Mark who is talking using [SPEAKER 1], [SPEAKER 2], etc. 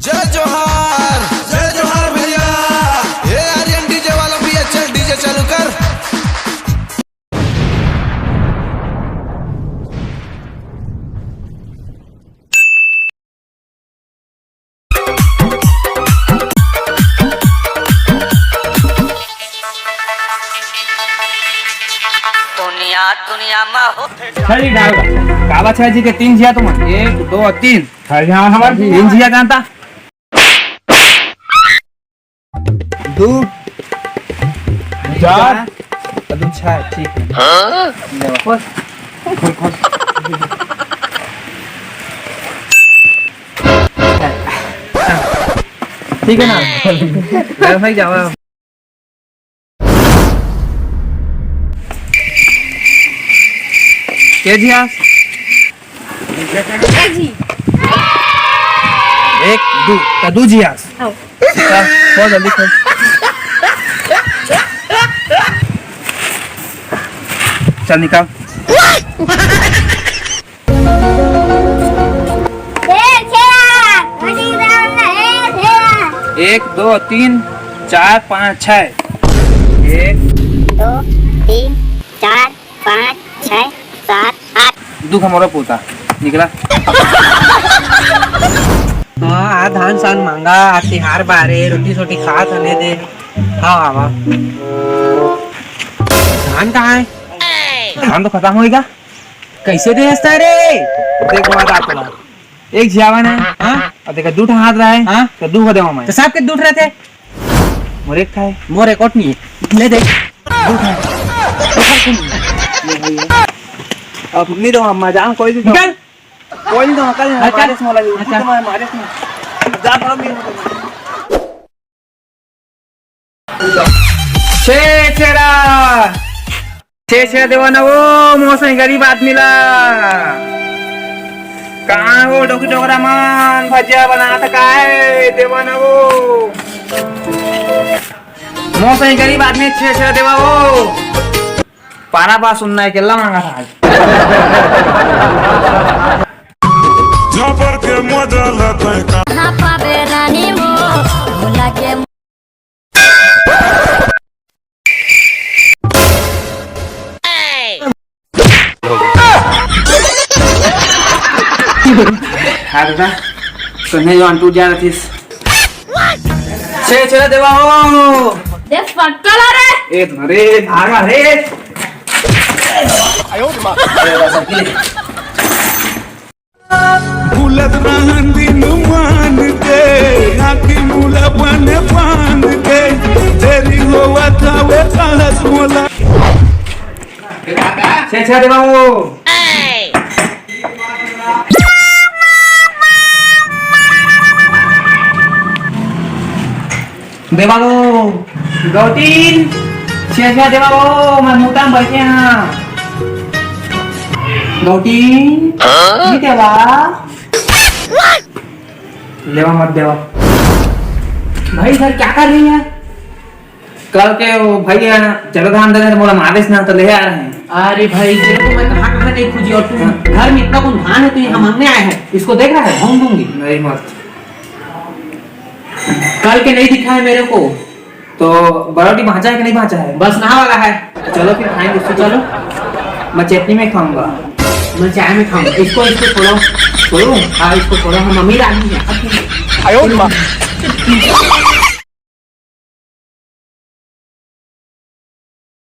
[SPEAKER 1] जय जोहार भैया। ये आर्यन डीजे वाला भैया, चल डीजे चालू कर।
[SPEAKER 2] दुनिया में हो
[SPEAKER 3] खरी डाल कावा छे जी के 3 जिया तुम 1 2 3 खरी हां हमार 3 जिया जानता 2 4 अदु 6 ठीक है हां खोल ठीक है ना भाई जाओ के जी एक दो कदू जी आस बहुत जल्दी खोल चल निकाल एक दो तीन चार पाँच छः 1
[SPEAKER 4] 2 3 4 5 6 7 8
[SPEAKER 3] दुख हमारा पोता निकला
[SPEAKER 5] हाँ धान सान मांगा तिहार बारे रोटी सोटी खा थने दे हाँ आवा धान कहाँ है
[SPEAKER 3] धान तो खत्म होएगा
[SPEAKER 5] कैसे दे हंसता रे
[SPEAKER 3] देखो बात आपको एक जियावन है
[SPEAKER 5] हाँ
[SPEAKER 3] और देखा दूठ हाथ रहा है
[SPEAKER 5] हाँ
[SPEAKER 3] तो दूध देवा मैं
[SPEAKER 5] तो सब के दूध रहे थे
[SPEAKER 3] मोर एक था
[SPEAKER 5] मोर एक और नहीं है ले देख
[SPEAKER 3] अब नहीं दो मजाक कोई नहीं
[SPEAKER 5] निकल
[SPEAKER 3] कोई नहीं दो कल
[SPEAKER 5] अच्छा।
[SPEAKER 3] मारे स्मॉल है
[SPEAKER 5] अच्छा।
[SPEAKER 3] मारे जा करो मेरे छे देवा ना वो मौसम गरीब आदमी ला कहाँ वो डोकी डोकरा मान भजिया बना था काहे देवा ना वो मौसम गरीब आदमी छे देवा वो पारा बा सुनना है केला मांगा था आज
[SPEAKER 1] जबर के मजा लेते का
[SPEAKER 4] ना पावे रानी मो भुला के
[SPEAKER 3] हार दा कन्हे जो अंटू जा रही छे देवा हो
[SPEAKER 4] दे फटला रे
[SPEAKER 3] ए रे भागा रे
[SPEAKER 1] भूलत रहन दिन मान के आखी मूला बने बांध के तेरी होवा था वे कहस मोला
[SPEAKER 3] छे देवा हो देवा हो गौतीन छे देवा हो मैं मुता बैठे हैं गौतीन नहीं देवा लेवा मत देवा भाई सर क्या कर रही है कल के वो भैया जलधान देने बोला मालिश ना तो ले आ रहे हैं
[SPEAKER 5] अरे भाई तेरे को मैं कहाँ कहाँ नहीं खोजी और तू घर में इतना कौन धान है तो हम मांगने आए हैं इसको देख रहा है भून दूंगी
[SPEAKER 3] नहीं मत
[SPEAKER 5] कल के नहीं दिखा है मेरे को
[SPEAKER 3] तो बरोटी भांचा है कि नहीं भांचा है
[SPEAKER 5] बस नहा वाला है
[SPEAKER 3] चलो फिर खाएंगे उसको चलो मैं चटनी में खाऊंगा
[SPEAKER 5] मैं चाय में खाऊंगा इसको छोड़ो
[SPEAKER 3] छोड़ू
[SPEAKER 5] हाँ इसको छोड़ो हम मम्मी डाली है